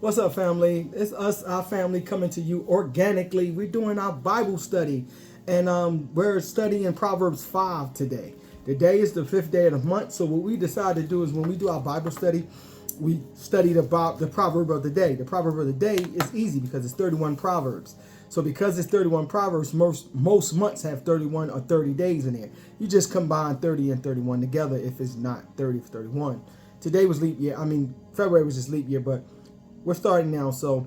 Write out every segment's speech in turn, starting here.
What's up, family? It's us, our family, coming to you organically. We're doing our Bible study, and we're studying Proverbs 5 today. Today is the 5th day of the month, so what we decided to do is when we do our Bible study, we studied about the proverb of the day. The proverb of the day is easy because it's 31 proverbs. So because it's 31 proverbs, most months have 31 or 30 days in there. You just combine 30 and 31 together if it's not 30 for 31. Today was leap year. February was just leap year, but we're starting now. So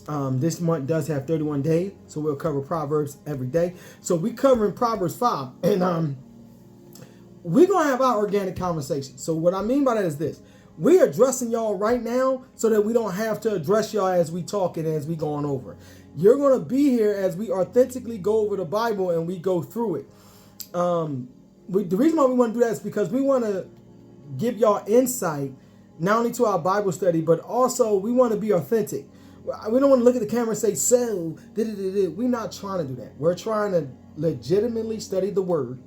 this month does have 31 days. So we'll cover Proverbs every day. So we're covering Proverbs 5. And we're going to have our organic conversation. So what I mean by that is this. We're addressing y'all right now so that we don't have to address y'all as we talk and as we going over. You're going to be here as we authentically go over the Bible and we go through it. The reason why we want to do that is because we want to give y'all insight not only to our Bible study, but also we want to be authentic. We don't want to look at the camera and say, so, we're not trying to do that. We're trying to legitimately study the word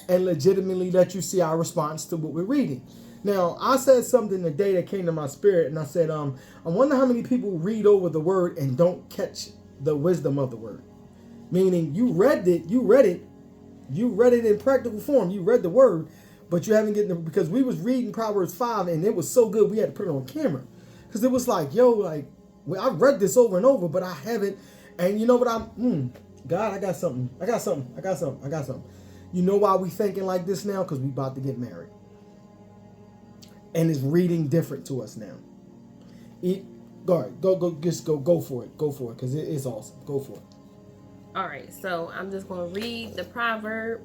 and legitimately let you see our response to what we're reading. Now, I said something today that came to my spirit, and I said, I wonder how many people read over the word and don't catch the wisdom of the word. Meaning, you read it in practical form. You read the word, but you haven't gotten it because we was reading Proverbs 5, and it was so good we had to put it on camera. Because it was like, I've read this over and over, but I haven't. And you know what God, I got something. You know why we thinking like this now? Because we about to get married. And it's reading different to us now. Go for it, because it's awesome. Go for it. All right, so I'm just going to read the proverb,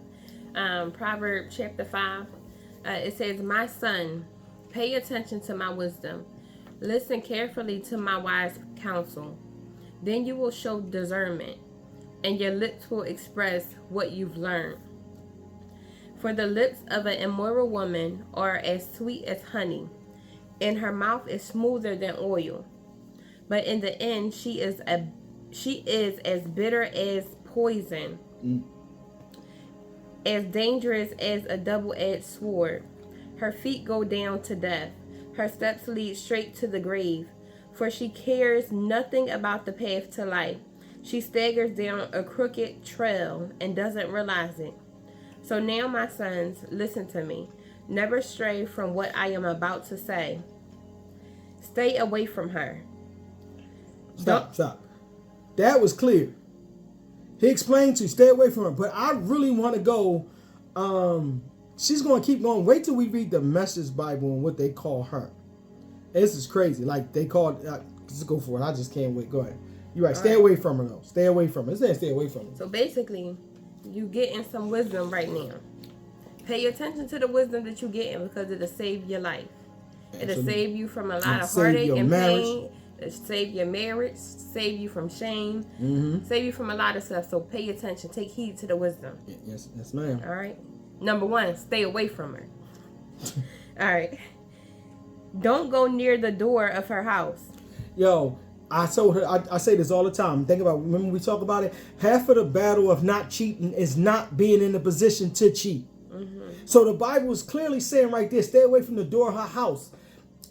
Proverb chapter 5. It says, "My son, pay attention to my wisdom. Listen carefully to my wise counsel. Then you will show discernment, and your lips will express what you've learned. For the lips of an immoral woman are as sweet as honey, and her mouth is smoother than oil. But in the end, she is as bitter as poison, as dangerous as a double-edged sword. Her feet go down to death. Her steps lead straight to the grave. For she cares nothing about the path to life. She staggers down a crooked trail and doesn't realize it. So now, my sons, listen to me. Never stray from what I am about to say. Stay away from her." Stop. That was clear. He explained to you, stay away from her. But I really want to go. She's going to keep going. Wait till we read the Message Bible and what they call her. This is crazy. Like they call it. Just go for it. I just can't wait. Go ahead. You're right. Stay away from her, though. Stay away from her. It says stay away from her. So basically, you getting some wisdom right now. Pay attention to the wisdom that you're getting because it'll save your life. It'll save you from a lot of heartache and pain. It'll save your marriage, save you from shame, save you from a lot of stuff. So pay attention. Take heed to the wisdom. Yes, ma'am. All right. Number 1, stay away from her. All right. Don't go near the door of her house. Yo, I told her, I say this all the time. Think about, remember we talk about it? Half of the battle of not cheating is not being in the position to cheat. So the Bible is clearly saying right there, stay away from the door of her house.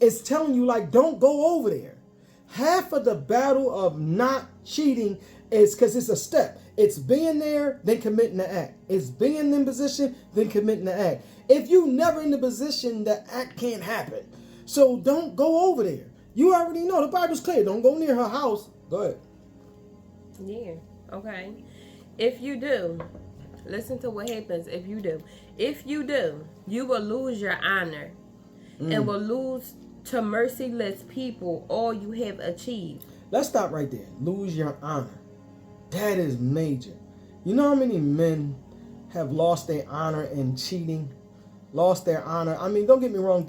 It's telling you, don't go over there. Half of the battle of not cheating is because it's a step. It's being there, then committing the act. It's being in position, then committing the act. If you never in the position, the act can't happen. So don't go over there. You already know. The Bible's clear. Don't go near her house. Go ahead. Yeah. Okay. If you do, listen to what happens if you do. If you do, you will lose your honor and will lose to merciless people all you have achieved. Let's stop right there. Lose your honor. That is major. You know how many men have lost their honor in cheating? Lost their honor. Don't get me wrong.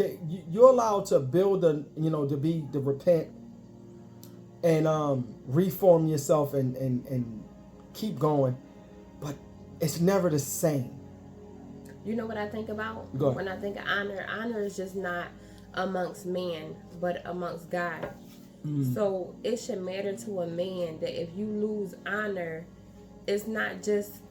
You're allowed to build to repent and reform yourself and keep going, but it's never the same. You know what I think about? Go ahead. When I think of honor, honor is just not amongst man, but amongst God. So it should matter to a man that if you lose honor, it's not just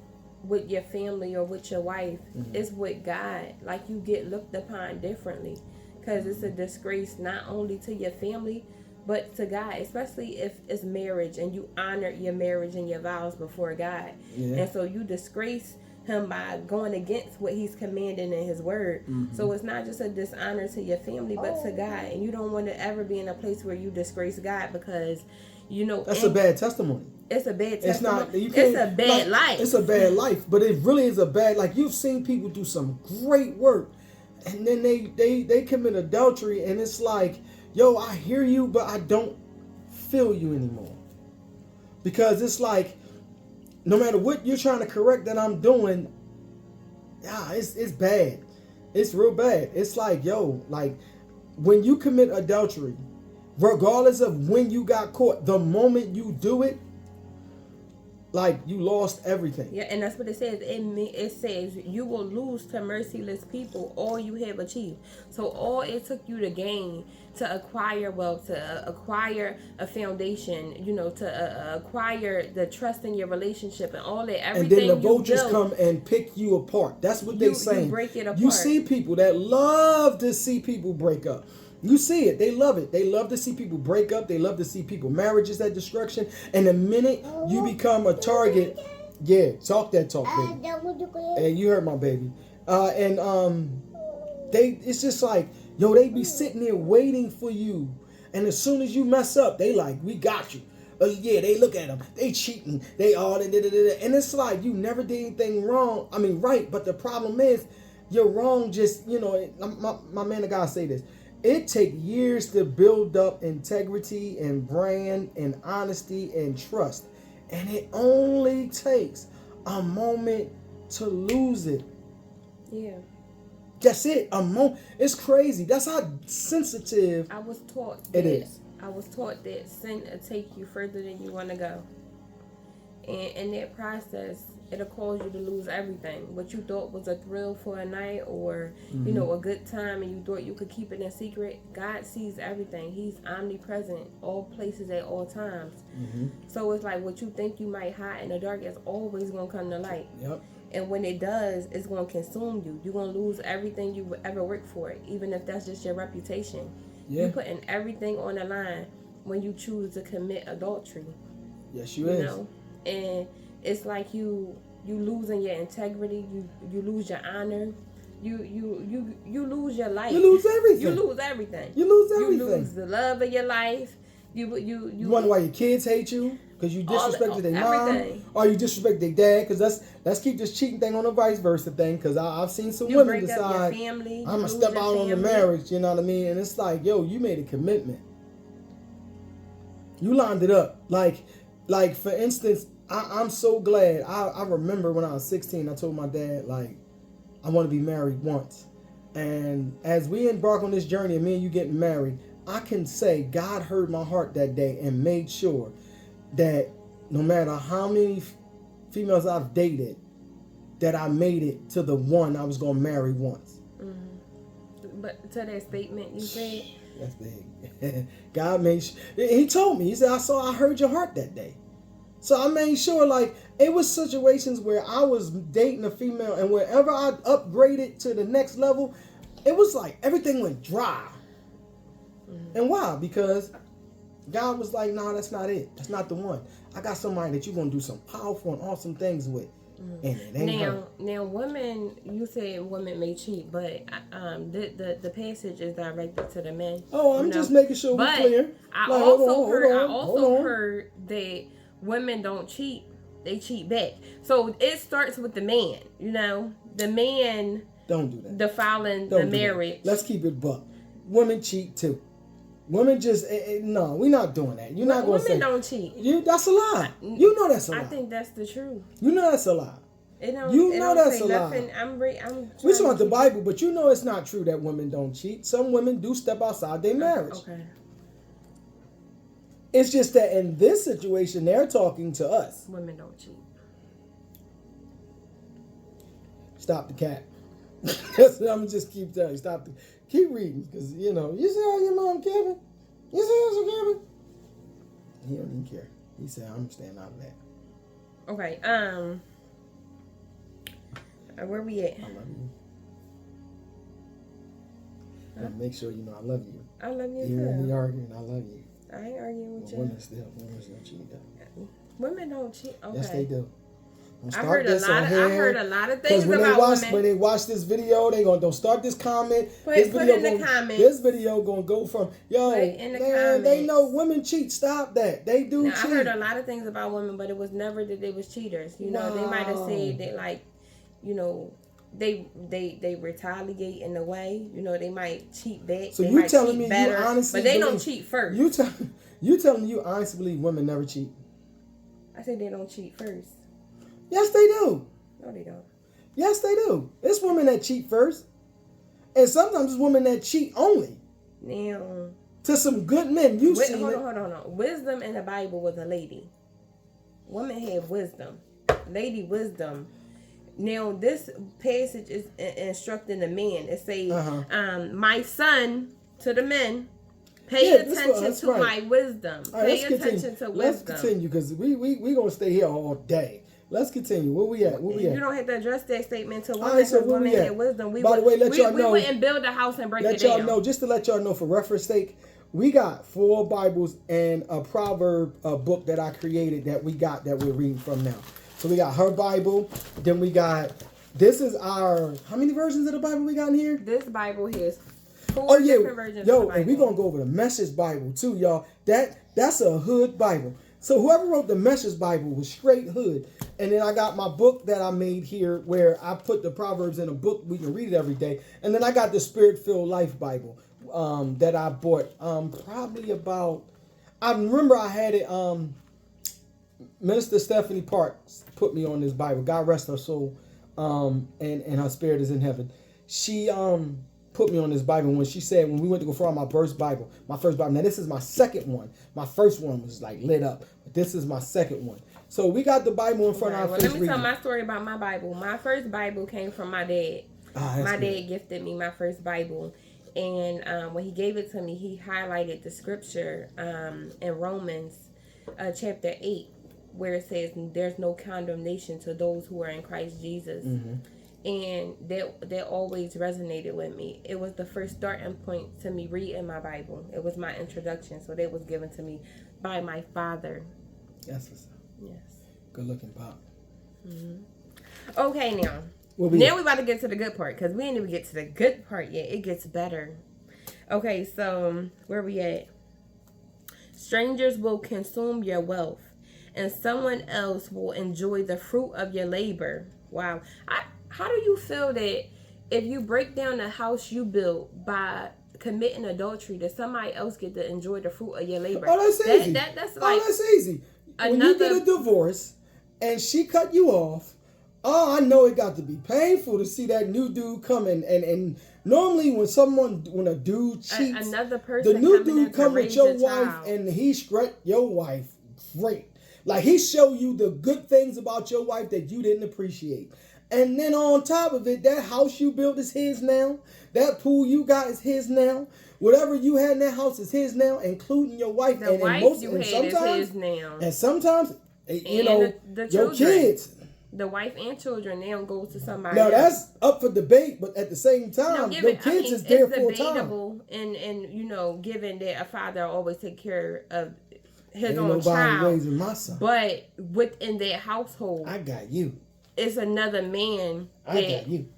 with your family or with your wife, it's with God. You get looked upon differently because it's a disgrace not only to your family but to God, especially if it's marriage and you honor your marriage and your vows before God. Yeah. And so you disgrace him by going against what he's commanding in his word. So it's not just a dishonor to your family, but to God. And you don't want to ever be in a place where you disgrace God, because that's a bad testimony. It's a bad testimony. It's not. You It's can't, a bad life. It's a bad life, but it really is a bad. Like, you've seen people do some great work, and then they commit adultery, and it's like, yo, I hear you, but I don't feel you anymore, because it's like, no matter what you're trying to correct that I'm doing, yeah, it's bad. It's real bad. It's like, yo, like, when you commit adultery, regardless of when you got caught, the moment you do it, like, you lost everything. Yeah, and that's what it says. It says you will lose to merciless people all you have achieved. So all it took you to gain, to acquire wealth, to acquire a foundation, to acquire the trust in your relationship and all that, everything. And then the vultures come and pick you apart. That's what they're saying. You break it apart. You see people that love to see people break up. You see it. They love it. They love to see people break up. They love to see people marriages at destruction. And the minute you become a target, yeah, talk that talk, baby. And you heard my baby. It's just like, yo, they be sitting there waiting for you. And as soon as you mess up, they like, we got you. Yeah, they look at them. They cheating. They all, and it's like, you never did anything wrong. I mean, right. But the problem is, you're wrong. Just, my man of God say this. It takes years to build up integrity and brand and honesty and trust. And it only takes a moment to lose it. Yeah. That's it. A moment. It's crazy. That's how sensitive I was taught it is. I was taught that sin will take you further than you want to go. And in that process, it'll cause you to lose everything. What you thought was a thrill for a night, or a good time, and you thought you could keep it in secret. God sees everything. He's omnipresent, all places at all times. So it's like, what you think you might hide in the dark is always going to come to light. Yep. And when it does, it's going to consume you. You're going to lose everything you ever worked for, even if that's just your reputation. Yeah. You're putting everything on the line when you choose to commit adultery. Yes, you is. And it's like you losing your integrity. You lose your honor. You lose your life. You lose everything. You lose everything. You lose everything. You lose the love of your life. You wonder why your kids hate you, because you disrespected their mom, or you disrespect their dad. Because let's keep this cheating thing on the vice versa thing. Because I've seen some women decide, I'm gonna step out on the marriage. You know what I mean? And it's like, yo, you made a commitment. You lined it up. Like for instance, I'm so glad. I remember when I was 16, I told my dad, like, I want to be married once. And as we embark on this journey of me and you getting married, I can say God heard my heart that day and made sure that no matter how many females I've dated, that I made it to the one I was going to marry once. But to that statement you said, that's big. God made sure. He told me, he said, I heard your heart that day. So I made sure, like, it was situations where I was dating a female, and wherever I upgraded to the next level, it was like everything went dry. And why? Because God was like, nah, that's not it. That's not the one. I got somebody that you're going to do some powerful and awesome things with. And it ain't her. Now, women, you said women may cheat, but the passage is directed to the men. Oh, I'm just making sure we're clear. I also heard that women don't cheat, they cheat back. So it starts with the man, the man don't do that. Defiling the marriage. Let's keep it buck. Women cheat too. Women just no, we're not doing that. You're not going to say women don't cheat. That's a lie. You know that's a lie. I think that's the truth. You know that's a lie. You know that's a lie. We talking about the Bible, but you know it's not true that women don't cheat. Some women do step outside their marriage. Okay. It's just that in this situation, they're talking to us. Women don't cheat. Stop the cat. I'm gonna just keep telling you. Keep reading, because you see how your mom Kevin. You see how Kevin. He don't even care. He said, "I'm staying out of that." Okay. Where we at? I love you. Make sure you know I love you. I love you Even too. when we arguing, I love you. I ain't arguing with you. Women still cheat. Women don't cheat. Okay. Yes, they do. I heard a lot of things when about women. When they watch this video, they don't start this comment. Put in the comments. This video gonna go from man. They know women cheat. Stop that. They do cheat. I heard a lot of things about women, but it was never that they was cheaters. You know, they might have said that like, you know, they retaliate in a way. You know, they might cheat back. So they you might telling cheat me better, you honestly but they believe, don't cheat first. You telling me you honestly believe women never cheat? I said they don't cheat first. Yes, they do. No, they don't. Yes, they do. It's women that cheat first. And sometimes it's women that cheat only. Now, to some good men. Hold on. Wisdom in the Bible was a lady. Women have wisdom. Lady wisdom. Now, this passage is instructing the men. It says, my son, to the men, pay attention to my wisdom. Pay attention to wisdom. Let's continue because we going to stay here all day. Let's continue. Where we at? You don't have to address that statement to women because women have wisdom. By the way, let y'all know. We wouldn't build a house and break it down. Let y'all know, just to let y'all know for reference sake, we got 4 Bibles and a proverb book that I created that we're reading from now. So we got her Bible. Then we got, this is our, how many versions of the Bible we got in here? This Bible has 4 different versions of the Bible. And we're going to go over the Message Bible too, y'all. That's a hood Bible. So whoever wrote the Message Bible was straight hood. And then I got my book that I made here where I put the Proverbs in a book. We can read it every day. And then I got the Spirit-Filled Life Bible that I bought probably about, I remember I had it, Minister Stephanie Parks put me on this Bible. God rest her soul, and her spirit is in heaven. She put me on this Bible when she said, when we went to go for my first Bible. Now this is my second one. My first one was like lit up, but this is my second one. So we got the Bible in front of our face. Let me tell my story about my Bible. My first Bible came from my dad. My dad gifted me my first Bible. And when he gave it to me, he highlighted the scripture in Romans chapter 8, where it says, there's no condemnation to those who are in Christ Jesus. Mm-hmm. And that always resonated with me. It was the first starting point to me reading my Bible. It was my introduction. So that was given to me by my father. That's what's up. Yes. Good looking pop. Mm-hmm. Okay, now we're about to get to the good part because we didn't even get to the good part yet. It gets better. Okay, so where we at? Strangers will consume your wealth, and someone else will enjoy the fruit of your labor. Wow. How do you feel that if you break down the house you built by committing adultery, that somebody else get to enjoy the fruit of your labor? Oh, that's easy. That's like that's easy. When you get a divorce and she cut you off, I know it got to be painful to see that new dude coming. And normally when a dude cheats, another person, the new dude come with your wife and he strut your wife great. Like he show you the good things about your wife that you didn't appreciate. And then on top of it, that house you built is his now. That pool you got is his now. Whatever you had in that house is his now, including your wife. The wife you had is his now. And sometimes, your kids. The wife and children now go to somebody else. Now that's up for debate, but at the same time, your kids is there full time. And given that a father always take care of his own nobody child. Raising my son. But within that household, I got you. It's another man. I got you.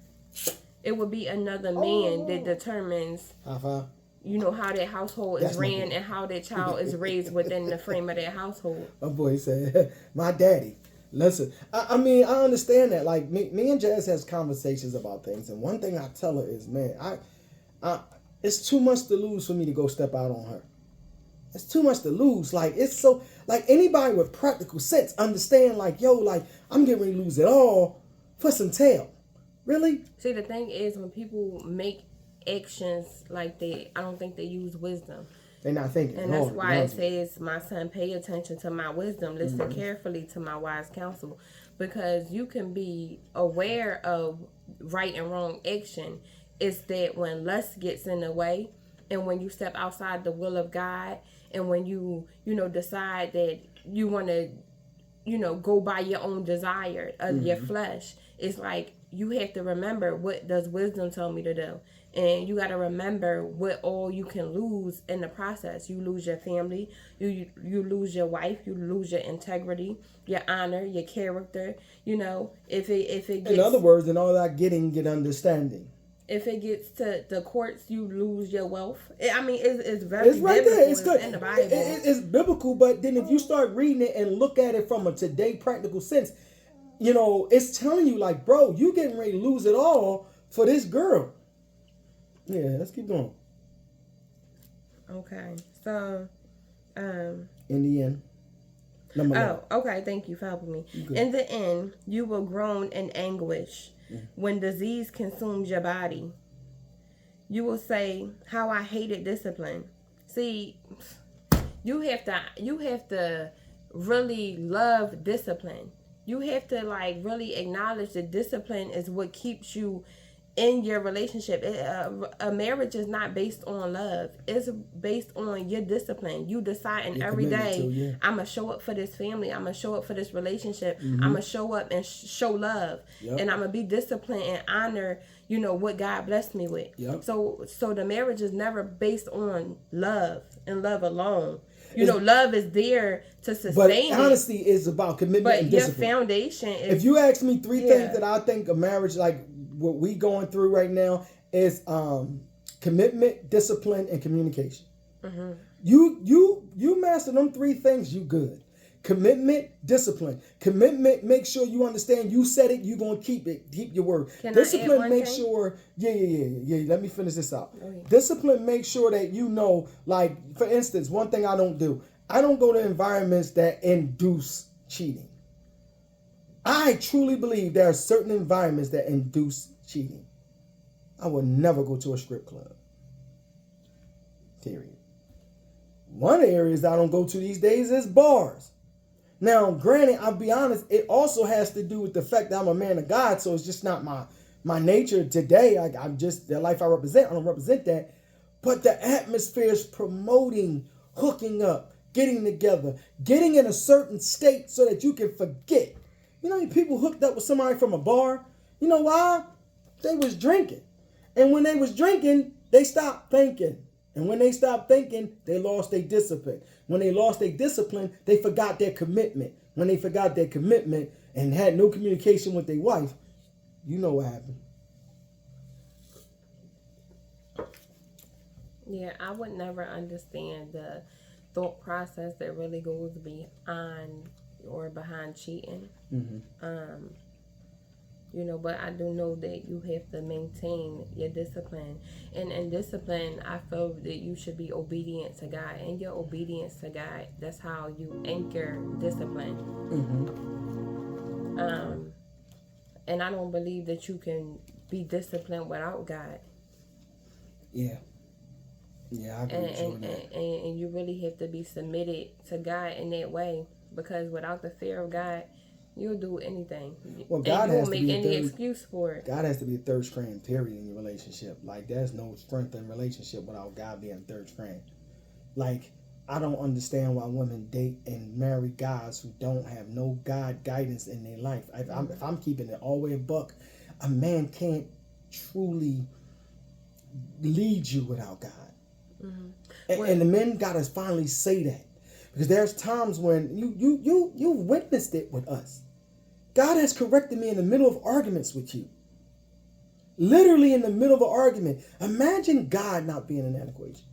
It would be another man that determines, how that household is ran and how that child is raised within the frame of that household. My boy said, my daddy. Listen, I mean, I understand that. Like, me and Jazz has conversations about things. And one thing I tell her is, man, it's too much to lose for me to go step out on her. It's too much to lose. Like, it's so, like, anybody with practical sense understand, like, I'm getting ready to lose it all for some tail. Really? See, the thing is, when people make actions like that, I don't think they use wisdom. They're not thinking. And that's why it says, my son, pay attention to my wisdom. Listen carefully to my wise counsel. Because you can be aware of right and wrong action. It's that when lust gets in the way, and when you step outside the will of God, and when you decide that you want to, go by your own desire of your flesh, it's like you have to remember, what does wisdom tell me to do? And you got to remember what all you can lose in the process. You lose your family, you lose your wife, you lose your integrity, your honor, your character. You know, if it gets, in other words, in all that getting, get understanding. If it gets to the courts, you lose your wealth. I mean, it's very it's right biblical. there. It's good. In the Bible. It's biblical, but then if you start reading it and look at it from a today practical sense, you know, it's telling you like, bro, you getting ready to lose it all for this girl. Yeah, let's keep going. Okay, so, in the end. Okay, thank you for helping me. In the end, you will groan in anguish when disease consumes your body. You will say, "How I hated discipline." See, you have to really love discipline. You have to like really acknowledge that discipline is what keeps you in your relationship. A marriage is not based on love. It's based on your discipline. You deciding every day, I'm going to show up for this family. I'm going to show up for this relationship. I'm going to show up and show love. And I'm going to be disciplined and honor, you know, what God blessed me with. So the marriage is never based on love and love alone. You know, love is there to sustain but honesty is about commitment and discipline. But your foundation is... If you ask me three things that I think a marriage like what we going through right now is commitment, discipline, and communication. You master them three things, you good. Commitment, discipline. Commitment, make sure you understand you said it, you gonna keep it. Keep your word. Discipline, make sure. Yeah. Let me finish this out. Discipline, make sure that you know. Like for instance, one thing I don't do. I don't go to environments that induce cheating. I truly believe there are certain environments that induce cheating. I would never go to a strip club. Period. One of the areas I don't go to these days is bars. Now, granted, I'll be honest, it also has to do with the fact that I'm a man of God, so it's just not my nature today. I'm just the life I represent. I don't represent that. But the atmosphere is promoting hooking up, getting together, getting in a certain state so that you can forget. You know, people hooked up with somebody from a bar. You know why? They was drinking. And when they was drinking, they stopped thinking. And when they stopped thinking, they lost their discipline. When they lost their discipline, they forgot their commitment. When they forgot their commitment and had no communication with their wife, you know what happened. Yeah, I would never understand the thought process that really goes beyond or behind cheating. You know, but I do know that you have to maintain your discipline. And in discipline, I feel that you should be obedient to God. And your obedience to God, that's how you anchor discipline. And I don't believe that you can be disciplined without God. Yeah, I agree with you on that. And you really have to be submitted to God in that way. Because without the fear of God, you'll do anything. Well, God and you has won't make any excuse for it. God has to be a third strand, period, in your relationship. Like, there's no strength in relationship without God being a third strand. Like, I don't understand why women date and marry guys who don't have no God guidance in their life. If I'm keeping it all the way a buck, a man can't truly lead you without God. And the men gotta finally say that. Because there's times when you witnessed it with us. God has corrected me in the middle of arguments with you. Literally in the middle of an argument. Imagine God not being in that equation.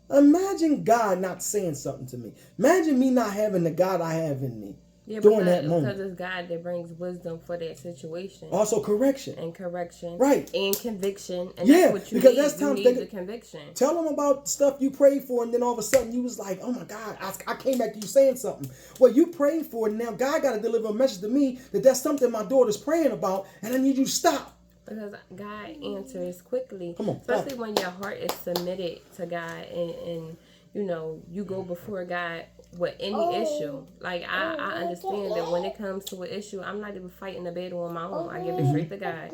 Imagine God not saying something to me. Imagine me not having the God I have in me. During that moment. Because it's God that brings wisdom for that situation. Also correction. And correction. Right. And conviction. And yeah, that's what you because need. that's times you need the conviction. Tell them about stuff you prayed for, and then all of a sudden you was like, oh my God, I came back to you saying something. Well, you prayed for it, and now God got to deliver a message to me that that's something my daughter's praying about, and I need you to stop. Because God answers quickly. Come on, especially when your heart is submitted to God and you know, you go before God with any issue. Like, I understand that when it comes to an issue, I'm not even fighting the battle on my own. I give it straight to God.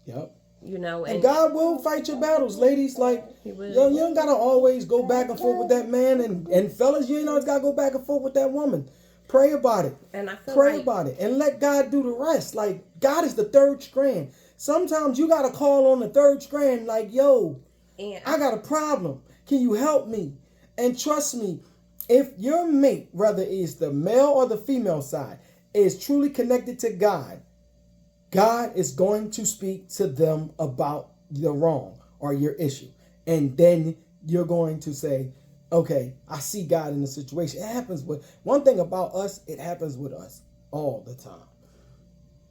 Yep. You know, and God will fight your battles, ladies. Like, you don't gotta always go back and forth with that man, and fellas, you ain't always gotta go back and forth with that woman. Pray about it. And I feel Pray about it, and let God do the rest. Like, God is the third strand. Sometimes you got to call on the third strand like, yo, And I got a problem. Can you help me? And trust me, if your mate, whether it's the male or the female side, is truly connected to God, God is going to speak to them about the wrong or your issue. And then you're going to say, okay, I see God in the situation. It happens with, one thing about us, it happens with us all the time.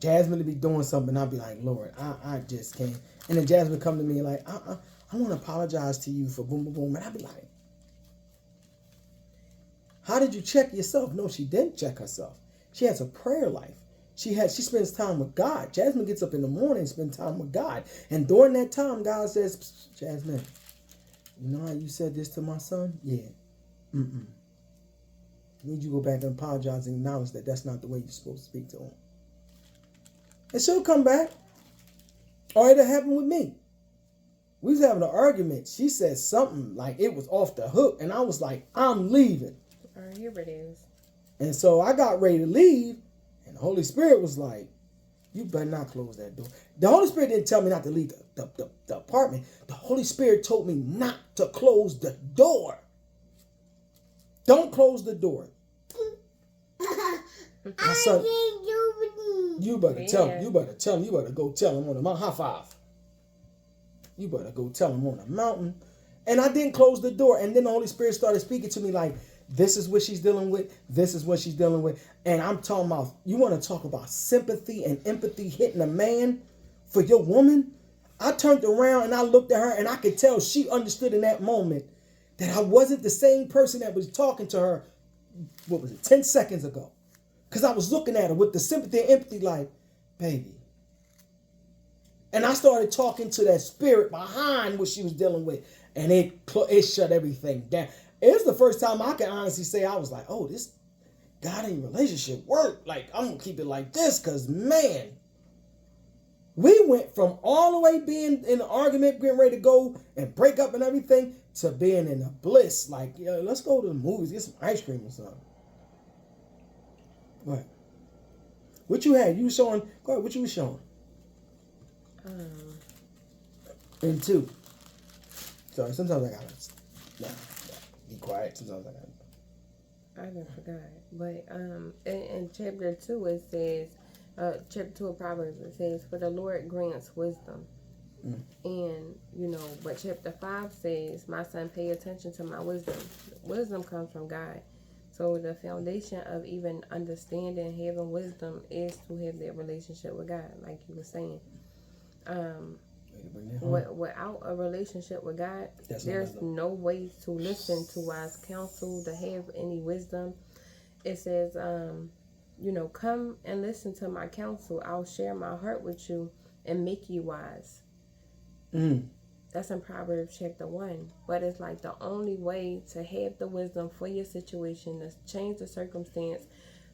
Jasmine will be doing something, I'll be like, Lord, I just can't. And then Jasmine come to me like, I want to apologize to you for boom, boom, boom. And I'll be like, how did you check yourself? No, she didn't check herself. She has a prayer life. She spends time with God. Jasmine gets up in the morning and spends time with God. And during that time, God says, Jasmine, you know how you said this to my son? Yeah. I need you to go back and apologize and acknowledge that that's not the way you're supposed to speak to him. And she'll come back. Or it'll happen with me. We was having an argument. She said something like it was off the hook. And I was like, I'm leaving. here it is. And so I got ready to leave. And the Holy Spirit was like, you better not close that door. The Holy Spirit didn't tell me not to leave the apartment. The Holy Spirit told me not to close the door. Don't close the door. My son, you better tell him. You better tell him. You better go tell him on the mountain. High five. You better go tell him on the mountain. And I didn't close the door. And then the Holy Spirit started speaking to me like, this is what she's dealing with. This is what she's dealing with. And I'm talking about, you want to talk about sympathy and empathy hitting a man for your woman? I turned around and I looked at her and I could tell she understood in that moment that I wasn't the same person that was talking to her, 10 seconds ago. Because I was looking at her with the sympathy and empathy like, baby. And I started talking to that spirit behind what she was dealing with. And it shut everything down. It's the first time I can honestly say I was like, oh, this God ain't relationship work. Like, I'm going to keep it like this because, man, we went from all the way being in an argument, getting ready to go and break up and everything, to being in a bliss. Like, yo, let's go to the movies, get some ice cream or something. Go ahead. What you had? You showing? Go ahead. What you was showing? And two. Sorry, sometimes I gotta be quiet. Sometimes I gotta. I done forgot. But in chapter 2 it says, chapter 2 of Proverbs, it says, for the Lord grants wisdom. And, but chapter 5 says, my son, pay attention to my wisdom. Wisdom comes from God. So the foundation of even understanding, having wisdom, is to have that relationship with God, like you were saying. Without a relationship with God, there's no way to listen to wise counsel, to have any wisdom. It says, come and listen to my counsel. I'll share my heart with you and make you wise. That's in Proverbs chapter 1. But it's like the only way to have the wisdom for your situation, to change the circumstance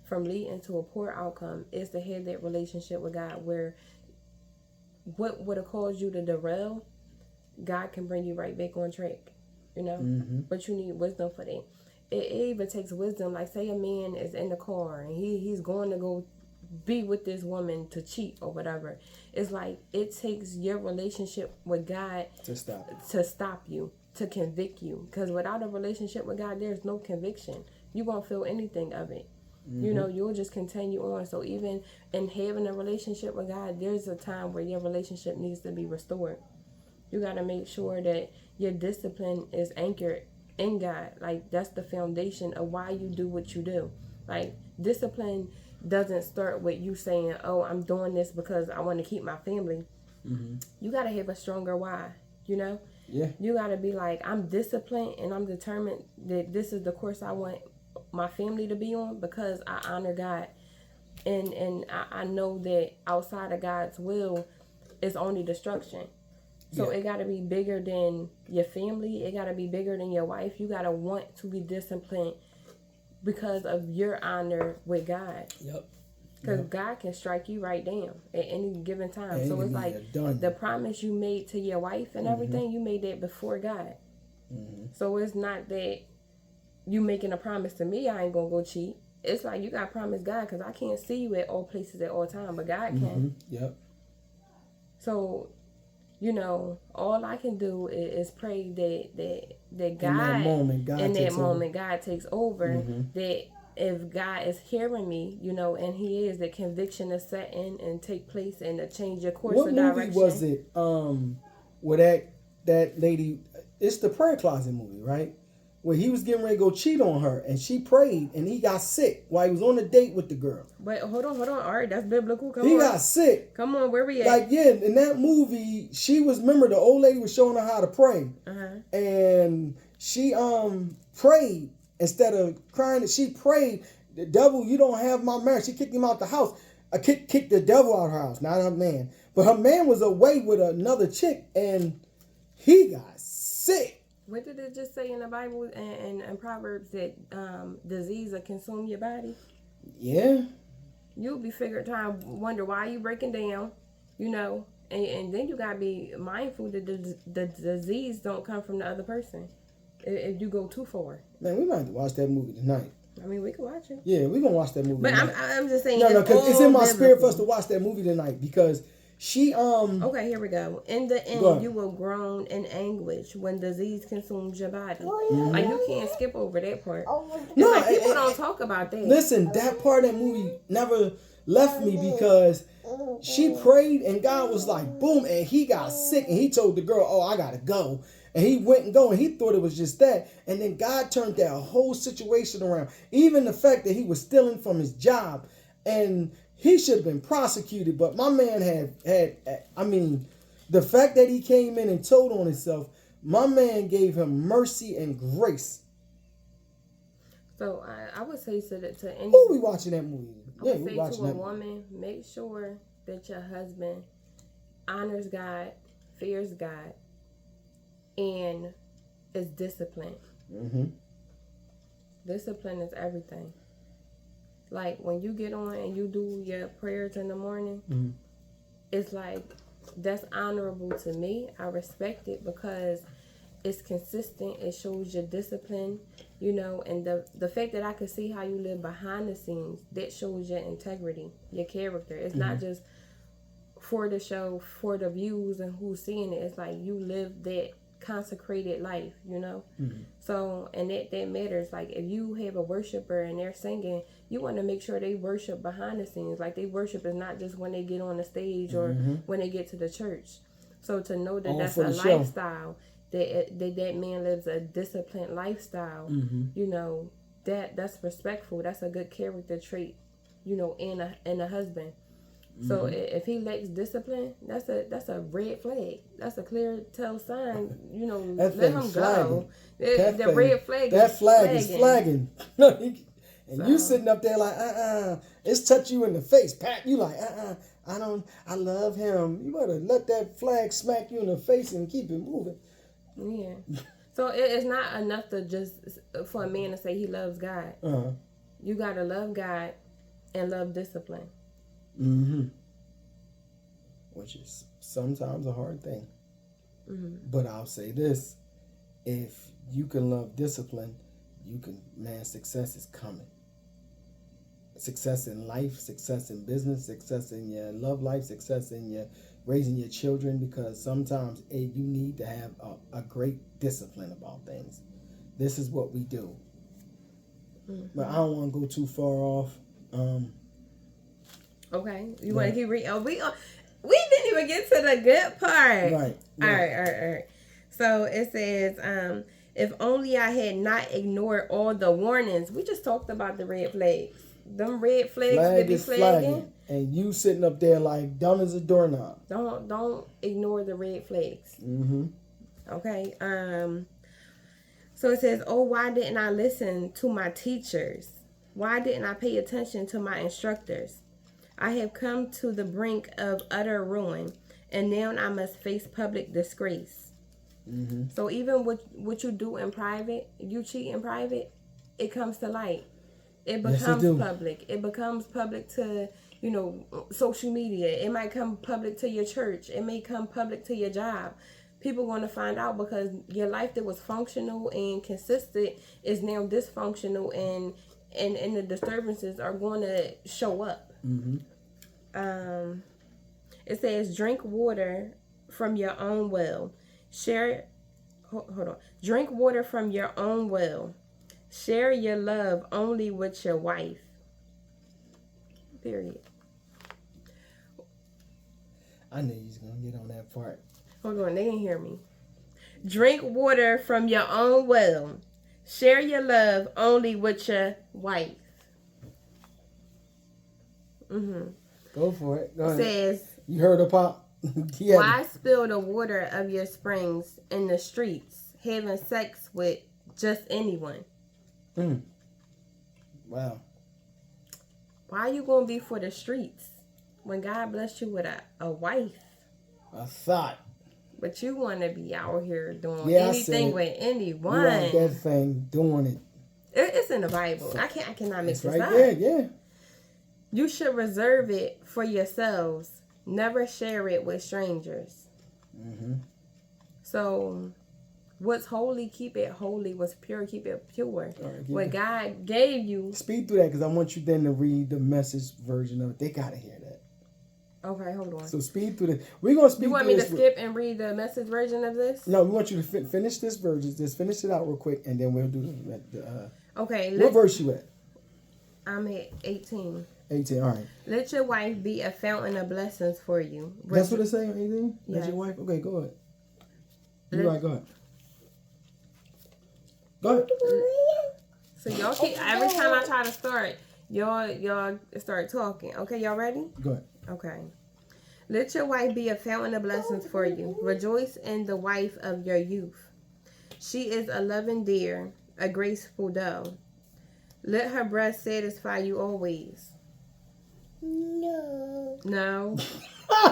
from leading to a poor outcome, is to have that relationship with God, where what would have caused you to derail, God can bring you right back on track, But you need wisdom for that. It even takes wisdom. Like, say a man is in the car and he's going to go be with this woman to cheat or whatever. It's like, it takes your relationship with God to stop you, to convict you. Because without a relationship with God, there's no conviction. You won't feel anything of it. You'll just continue on. So even in having a relationship with God, there's a time where your relationship needs to be restored. You got to make sure that your discipline is anchored in God. Like, that's the foundation of why you do what you do. Like, discipline doesn't start with you saying, oh, I'm doing this because I want to keep my family. You got to have a stronger why, Yeah. You got to be like, I'm disciplined and I'm determined that this is the course I want my family to be on, because I honor God. And I know that outside of God's will is only destruction. So it got to be bigger than your family. It got to be bigger than your wife. You got to want to be disciplined because of your honor with God. Because God can strike you right down at any given time. So it's like the promise you made to your wife and everything, you made that before God. So it's not that you making a promise to me, I ain't going to go cheat. It's like you got to promise God, because I can't see you at all places at all time, but God can. So, all I can do is pray that God, in that moment, God takes over. Mm-hmm. That if God is hearing me, and He is, the conviction to set in and take place and to change your course What of movie direction. was it? Where that lady? It's the prayer closet movie, right? Where he was getting ready to go cheat on her, and she prayed, and he got sick while he was on a date with the girl. But hold on. All right, that's biblical. He got sick. Come on, where we at? Like, yeah, in that movie, she was, remember, the old lady was showing her how to pray, and she prayed instead of crying. She prayed, "The devil, you don't have my marriage." She kicked him out the house. Kicked the devil out of her house, not her man. But her man was away with another chick, and he got sick. What did it just say in the Bible and Proverbs that disease will consume your body? Yeah. You'll be trying to wonder why you breaking down, and then you gotta be mindful that the disease don't come from the other person if you go too far. Man, we might have to watch that movie tonight. I mean, we can watch it. Yeah, we're gonna watch that movie. But tonight. I'm just saying. No, because it's in my spirit for us to watch that movie tonight because she Okay, here we go. In the end, you will groan in anguish when disease consumes your body. Mm-hmm. Like, you can't skip over that part. No, like, people don't talk about that. Listen, that part of that movie never left me because she prayed and God was like, boom, and he got sick and he told the girl, "Oh, I gotta go." And he went and go and he thought it was just that. And then God turned that whole situation around. Even the fact that he was stealing from his job and he should have been prosecuted. But my man the fact that he came in and told on himself, my man gave him mercy and grace. So I would say to any... Who we watching that movie? I would say to a woman, make sure that your husband honors God, fears God, and is disciplined. Mm-hmm. Discipline is everything. Like, when you get on and you do your prayers in the morning, it's like, that's honorable to me. I respect it because it's consistent. It shows your discipline, and the fact that I can see how you live behind the scenes, that shows your integrity, your character. It's not just for the show, for the views and who's seeing it. It's like you live that consecrated life, So, and that matters. Like, if you have a worshiper and they're singing, you want to make sure they worship behind the scenes. Like, they worship is not just when they get on the stage or when they get to the church. So to know that that's a lifestyle, that man lives a disciplined lifestyle, that's respectful. That's a good character trait, in a husband. So if he lacks discipline, that's a red flag. That's a clear tell sign. Let him go. The red flag. That flag is flagging. And you sitting up there like, it's touch you in the face, pat you like, I love him. You better let that flag smack you in the face and keep it moving. Yeah. So it's not enough to just for a man to say he loves God. You gotta love God and love discipline. Mm-hmm. Which is sometimes a hard thing. But I'll say this. If you can love discipline, success is coming. Success in life, success in business, success in your love life, success in your raising your children, because sometimes you need to have a great discipline about things. This is what we do. But I don't want to go too far off. Okay, you want to keep reading? We didn't even get to the good part. Right. All right. So it says, if only I had not ignored all the warnings. We just talked about the red flags. Them red flags that be flagging. And you sitting up there like dumb as a doorknob. Don't ignore the red flags. Okay. So it says, oh, why didn't I listen to my teachers? Why didn't I pay attention to my instructors? I have come to the brink of utter ruin, and now I must face public disgrace. So even what you do in private, you cheat in private, it comes to light. It becomes public. It becomes public to, social media. It might come public to your church. It may come public to your job. People going to find out because your life that was functional and consistent is now dysfunctional, and the disturbances are going to show up. It It says, drink water from your own well. Hold on. Drink water from your own well. Share your love only with your wife. Period. I knew you was going to get on that part. Hold on, they didn't hear me. Drink water from your own well. Share your love only with your wife. Go for it. Go ahead. Says, you heard her pop? Yeah. why spill the water of your springs in the streets, having sex with just anyone? Wow. Why are you going to be for the streets when God blessed you with a wife? I thought. But you want to be out here doing Yeah, anything with anyone. You out that thing doing it. It's in the Bible. I cannot make It's this right up. there, yeah. You should reserve it for yourselves. Never share it with strangers. So, what's holy, keep it holy. What's pure, keep it pure. Right, what God gave you. Speed through that because I want you then to read the message version of it. They got to hear that. Okay, hold on. So speed through this. We're going to speed through this. You want me to skip and read the message version of this? No, we want you to finish this version. Just finish it out real quick and then we'll do the okay. What verse you at? I'm at 18. 18, all right. Let your wife be a fountain of blessings for you. That's what it's saying, 18? Yes. Let your wife? Okay, go ahead. You're right, go ahead. Go ahead. So y'all keep, every time I try to start, y'all start talking. Okay, y'all ready? Go ahead. Okay. Let your wife be a fountain of blessings for you. Rejoice in the wife of your youth. She is a loving deer, a graceful doe. Let her breast satisfy you always. No. No?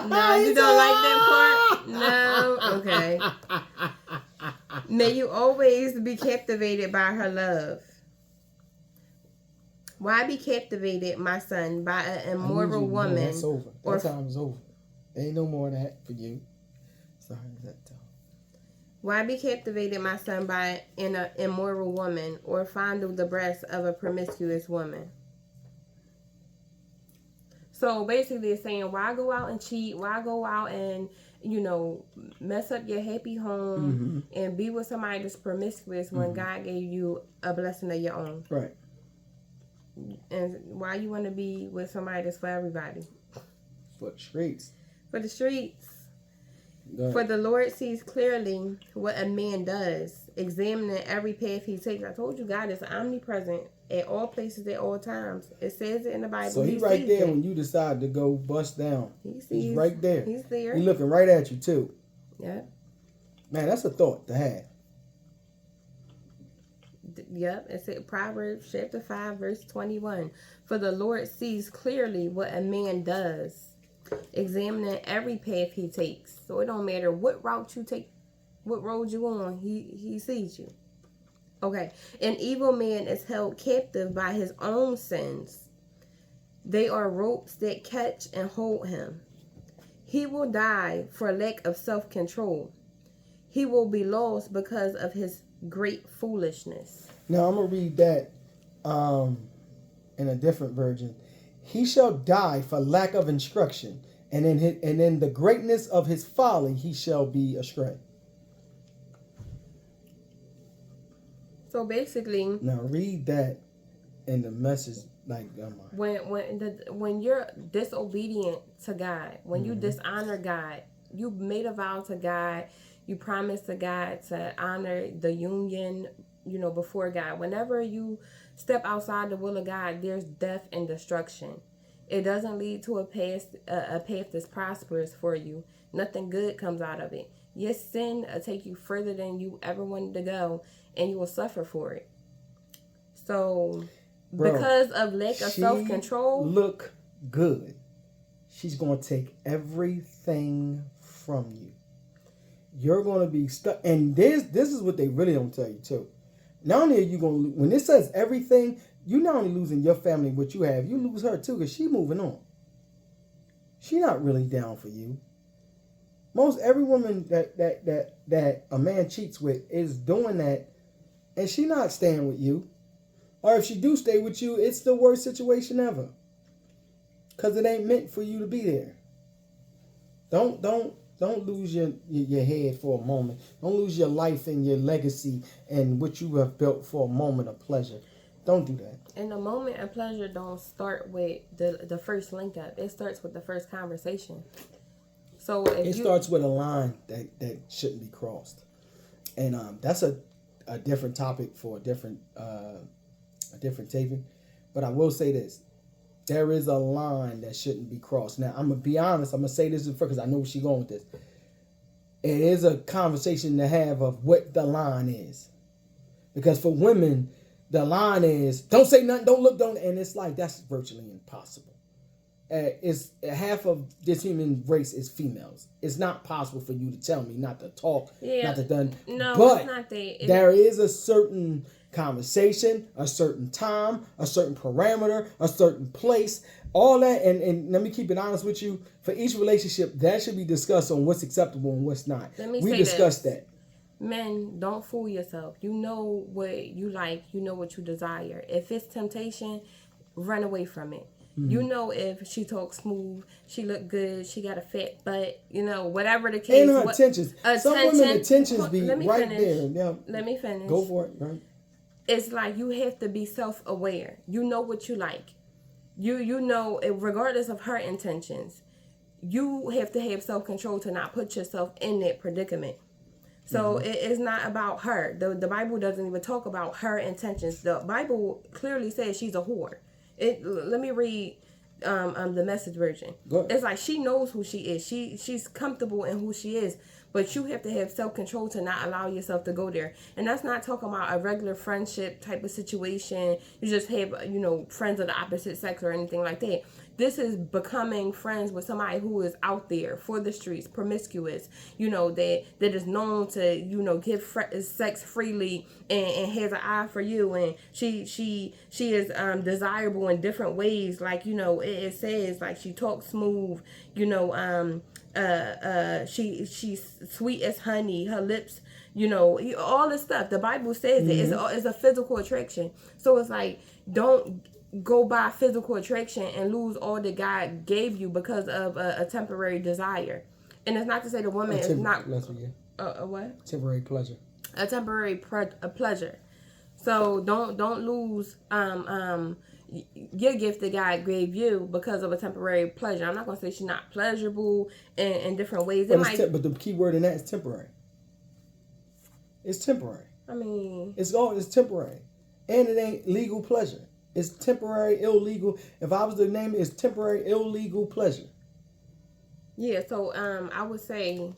No, you don't like that part? No? Okay. May you always be captivated by her love. Why be captivated, my son, by an immoral woman? That's over. That time is over. Ain't no more of that for you. Sorry, that time. Why be captivated, my son, by an immoral woman, or fondle the breast of a promiscuous woman? So basically it's saying, why go out and cheat? Why go out and, mess up your happy home and be with somebody that's promiscuous when God gave you a blessing of your own? Right. And why you want to be with somebody that's for everybody? For the streets. For the streets. For the Lord sees clearly what a man does, examining every path he takes. I told you God is omnipresent at all places at all times. It says it in the Bible. So he's right there when you decide to go bust down. He's right there. He's there. He's looking right at you too. Yeah. Man, that's a thought to have. Yep, it's in Proverbs chapter 5, verse 21. For the Lord sees clearly what a man does, examining every path he takes. So it don't matter what route you take, what road you on, he sees you. Okay, an evil man is held captive by his own sins. They are ropes that catch and hold him. He will die for lack of self-control. He will be lost because of his great foolishness. Now I'm going to read that in a different version. He shall die for lack of instruction, and in the greatness of his folly he shall be astray. So basically, now read that in the message like when you're disobedient to God, when you dishonor God, you made a vow to God, you promised to God to honor the union, before God. Whenever you step outside the will of God, there's death and destruction. It doesn't lead to a path that's prosperous for you. Nothing good comes out of it. Your sin will take you further than you ever wanted to go, and you will suffer for it. So, because of lack of self-control, look good. She's going to take everything from you. You're going to be stuck. And this is what they really don't tell you too. Not only are you going to, when it says everything, you're not only losing your family, what you have, you lose her too, because she's moving on. She's not really down for you. Most every woman that a man cheats with is doing that, and she not staying with you. Or if she do stay with you, it's the worst situation ever. Because it ain't meant for you to be there. Don't lose your head for a moment. Don't lose your life and your legacy and what you have built for a moment of pleasure. Don't do that. And the moment of pleasure don't start with the first link up. It starts with the first conversation. So if It starts with a line that shouldn't be crossed, and that's a different topic for a different taping. But I will say this: there is a line that shouldn't be crossed. Now I'm gonna be honest. I'm gonna say this because I know where she's going with this. It is a conversation to have of what the line is, because for women, the line is don't say nothing, don't look, don't, and it's like that's virtually impossible. It's half of this human race is females. It's not possible for you to tell me not to talk, not to done. No, but it's not that. There is a certain conversation, a certain time, a certain parameter, a certain place. All that, and let me keep it honest with you. For each relationship, that should be discussed on what's acceptable and what's not. We discussed that. Men, don't fool yourself. You know what you like. You know what you desire. If it's temptation, run away from it. You know, if she talks smooth, she look good, she got a fat butt, you know, whatever the case. And her attentions. Some women attentions be right there. Yeah. Let me finish. Go for it. Right. It's like you have to be self-aware. You know what you like. You know, regardless of her intentions, you have to have self-control to not put yourself in that predicament. So it is not about her. The Bible doesn't even talk about her intentions. The Bible clearly says she's a whore. Let me read the Message version. It's like she knows who she is. She's comfortable in who she is. But you have to have self-control to not allow yourself to go there. And that's not talking about a regular friendship type of situation. You just have, friends of the opposite sex or anything like that. This is becoming friends with somebody who is out there for the streets, promiscuous, that is known to, give sex freely and has an eye for you. And she is desirable in different ways. Like, it says, like, she talks smooth, she's sweet as honey, her lips, all this stuff. The Bible says it's a physical attraction. So it's like, don't go by physical attraction and lose all that God gave you because of a temporary desire. And it's not to say the woman is not a what? Temporary pleasure. A temporary pleasure. So don't lose your gift that God gave you because of a temporary pleasure. I'm not gonna say she's not pleasurable in different ways. But the key word in that is temporary. It's temporary. I mean, it's temporary, and it ain't legal pleasure. It's temporary, illegal. If I was to name it, it's temporary, illegal pleasure. Yeah. So I would say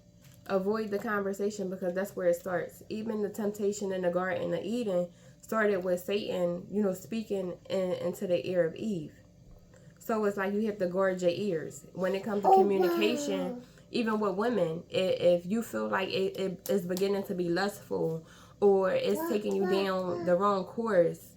avoid the conversation because that's where it starts. Even the temptation in the Garden of Eden started with Satan, speaking into the ear of Eve. So it's like you have to guard your ears when it comes to communication. Wow. Even with women, if you feel like it is beginning to be lustful or it's taking you down the wrong course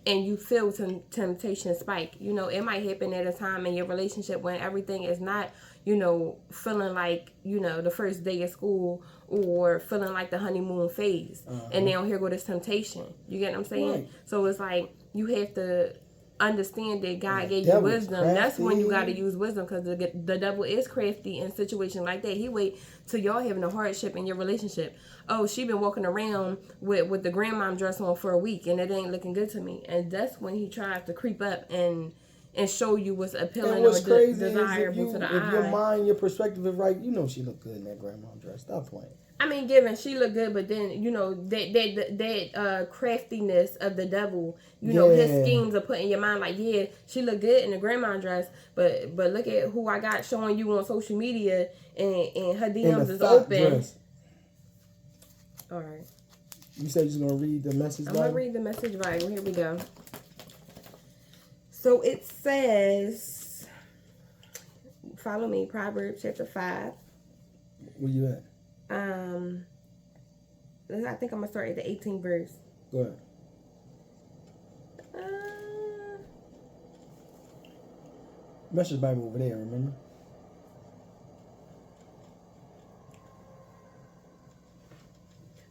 and you feel temptation spike, it might happen at a time in your relationship when everything is not, feeling like, the first day of school or feeling like the honeymoon phase. And now here go this temptation. You get what I'm saying? Right. So it's like you have to understand that God gave you wisdom. Crafty. That's when you got to use wisdom because the devil is crafty in situations like that. He wait till y'all having a hardship in your relationship. Oh, she been walking around with the grandmom dress on for a week and it ain't looking good to me. And that's when he tries to creep up and show you what's appealing or desirable to the eye. If your mind, your perspective is right, she look good in that grandmom dress. Stop playing. I mean, given she looked good, but then that craftiness of the devil, his schemes are put in your mind like, yeah, she looked good in the grandma dress, but look at who I got showing you on social media, and her DMs is open. Dress. All right. You said you're gonna read the Message Bible. I'm gonna read the Message Bible. Here we go. So it says, follow me, Proverbs chapter 5. Where you at? I think I'm gonna start at the 18th verse. Go ahead. Message Bible over there, remember?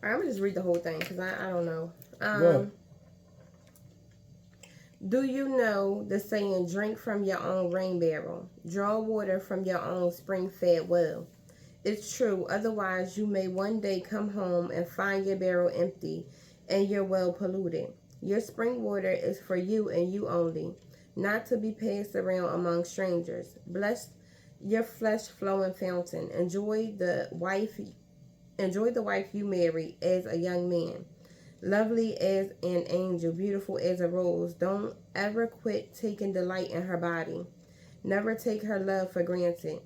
Alright, I'm gonna just read the whole thing because I don't know. Go ahead. Do you know the saying, drink from your own rain barrel, draw water from your own spring-fed well? It's true, otherwise you may one day come home and find your barrel empty and your well polluted. Your spring water is for you and you only, not to be passed around among strangers. Bless your flesh flowing fountain. Enjoy the wife you marry as a young man. Lovely as an angel, beautiful as a rose. Don't ever quit taking delight in her body. Never take her love for granted.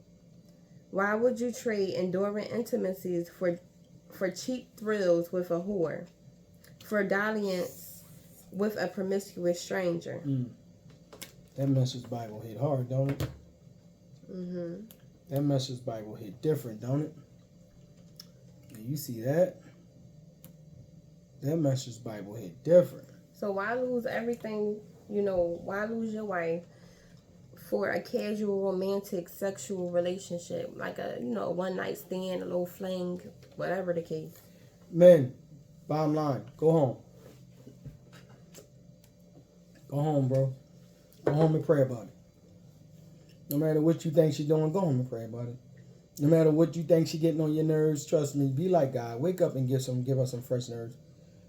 Why would you trade enduring intimacies for cheap thrills with a whore? For dalliance with a promiscuous stranger? That Message Bible hit hard, don't it? Mm-hmm. That Message Bible hit different, don't it? You see that? That Message Bible hit different. So why lose everything, why lose your wife for a casual, romantic, sexual relationship? Like a one night stand, a little fling, whatever the case. Men, bottom line, go home. Go home, bro. Go home and pray about it. No matter what you think she's doing, go home and pray about it. No matter what you think she's getting on your nerves, trust me, be like God. Wake up and give her some fresh nerves.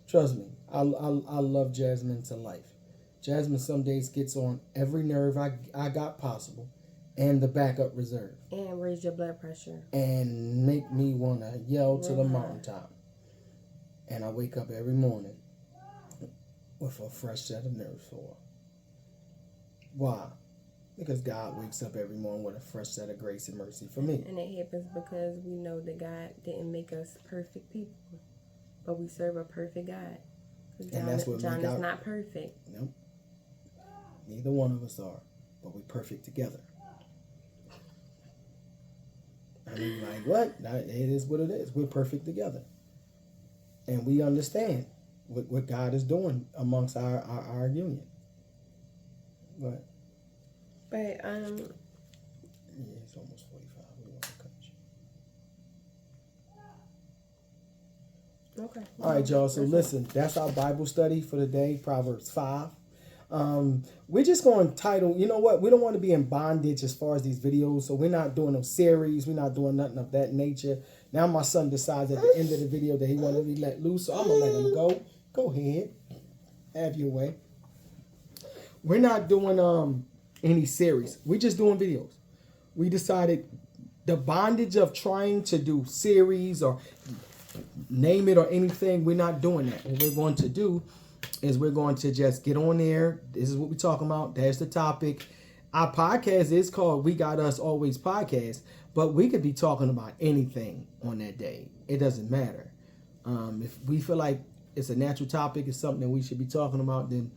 Trust me, I love Jasmine to life. Jasmine some days gets on every nerve I got possible, and the backup reserve. And raise your blood pressure. And make me want to yell to the mountaintop. And I wake up every morning with a fresh set of nerves for her. Why? Because God wakes up every morning with a fresh set of grace and mercy for me. And it happens because we know that God didn't make us perfect people. But we serve a perfect God. John is not perfect. Nope. Neither one of us are. But we're perfect together. I mean, like, what? It is what it is. We're perfect together. And we understand what God is doing amongst our union. But yeah, it's almost 45. We want to cut you. Okay. All right, y'all. So listen, that's our Bible study for the day, Proverbs 5. We're just going to title, you know what? We don't want to be in bondage as far as these videos. So we're not doing no series. We're not doing nothing of that nature. Now my son decides at the end of the video that he wanted to be let loose. So I'm going to let him go. Go ahead. Have your way. We're not doing any series. We're just doing videos. We decided the bondage of trying to do series or name it or anything, we're not doing that. What we're going to do is we're going to just get on there. This is what we're talking about. That's the topic. Our podcast is called We Got Us Always Podcast, but we could be talking about anything on that day. It doesn't matter. If we feel like it's a natural topic, it's something that we should be talking about, then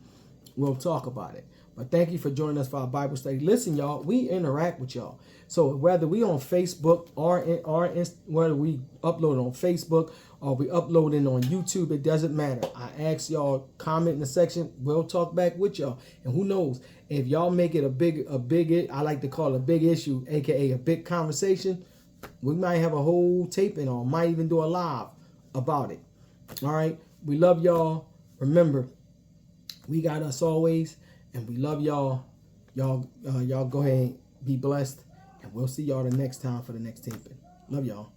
we'll talk about it. But thank you for joining us for our Bible study. Listen, y'all, we interact with y'all. So whether we on Facebook or whether we upload on Facebook or we uploading on YouTube, it doesn't matter. I ask y'all, comment in the section. We'll talk back with y'all. And who knows, if y'all make it a big, I like to call it a big issue, aka a big conversation, we might have a whole taping or might even do a live about it. All right. We love y'all. Remember, we got us always. And we love y'all. Y'all go ahead and be blessed. And we'll see y'all the next time for the next taping. Love y'all.